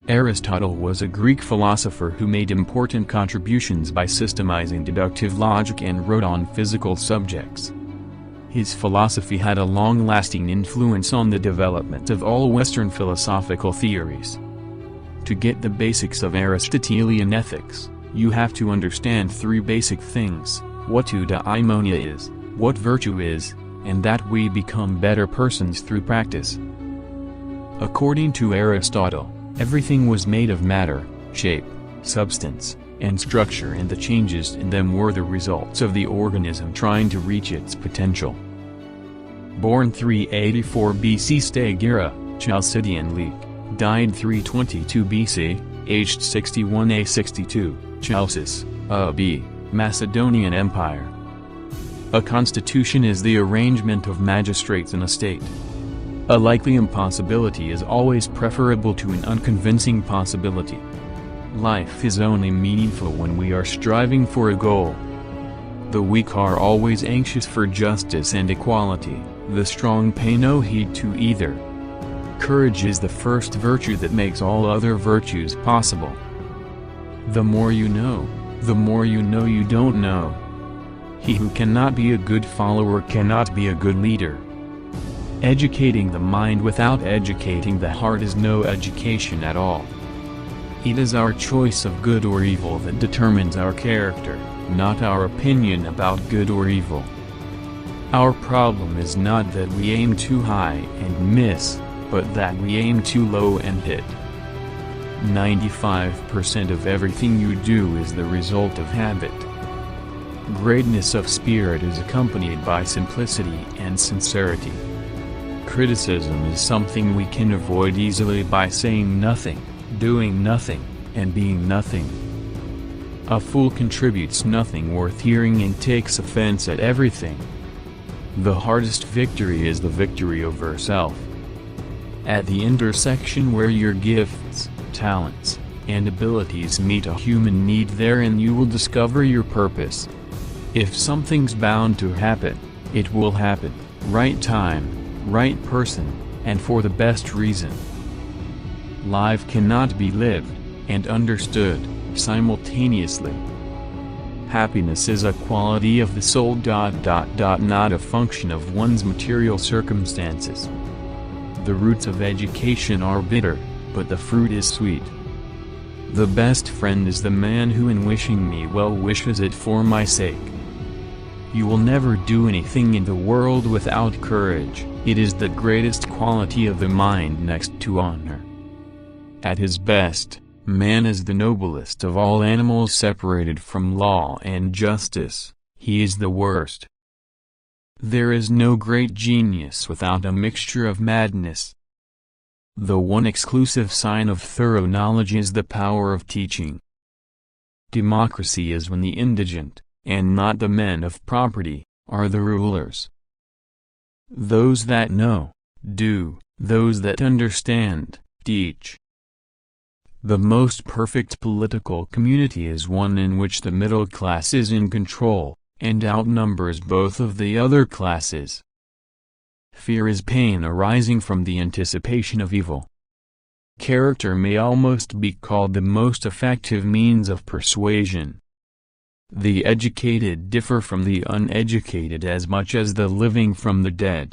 Aristotle was a Greek philosopher who made important contributions by systemizing deductive logic and wrote on physical subjects. His philosophy had a long-lasting influence on the development of all Western philosophical theories. To get the basics of Aristotelian ethics, you have to understand three basic things: what eudaimonia is, what virtue is, and that we become better persons through practice. According to Aristotle, everything was made of matter, shape, substance, and structure, and the changes in them were the results of the organism trying to reach its potential. Born 384 BC, Stagira, Chalcidian League, died 322 BC, aged 61 A. 62, Chalcis, B. Macedonian Empire. A constitution is the arrangement of magistrates in a state. A likely impossibility is always preferable to an unconvincing possibility. Life is only meaningful when we are striving for a goal. The weak are always anxious for justice and equality, the strong pay no heed to either. Courage is the first virtue that makes all other virtues possible. The more you know you don't know. He who cannot be a good follower cannot be a good leader. Educating the mind without educating the heart is no education at all. It is our choice of good or evil that determines our character, not our opinion about good or evil. Our problem is not that we aim too high and miss, but that we aim too low and hit. 95% of everything you do is the result of habit. Greatness of spirit is accompanied by simplicity and sincerity. Criticism is something we can avoid easily by saying nothing, doing nothing, and being nothing. A fool contributes nothing worth hearing and takes offense at everything. The hardest victory is the victory over self. At the intersection where your gifts, talents, and abilities meet a human need, therein you will discover your purpose. If something's bound to happen, it will happen, right time, right person, and for the best reason. Life cannot be lived and understood simultaneously. Happiness is a quality of the soul. Not a function of one's material circumstances. The roots of education are bitter, but the fruit is sweet. The best friend is the man who in wishing me well wishes it for my sake. You will never do anything in the world without courage. It is the greatest quality of the mind next to honor. At his best, man is the noblest of all animals. Separated from law and justice, he is the worst. There is no great genius without a mixture of madness. The one exclusive sign of thorough knowledge is the power of teaching. Democracy is when the indigent, and not the men of property, are the rulers. Those that know, do; those that understand, teach. The most perfect political community is one in which the middle class is in control, and outnumbers both of the other classes. Fear is pain arising from the anticipation of evil. Character may almost be called the most effective means of persuasion. The educated differ from the uneducated as much as the living from the dead.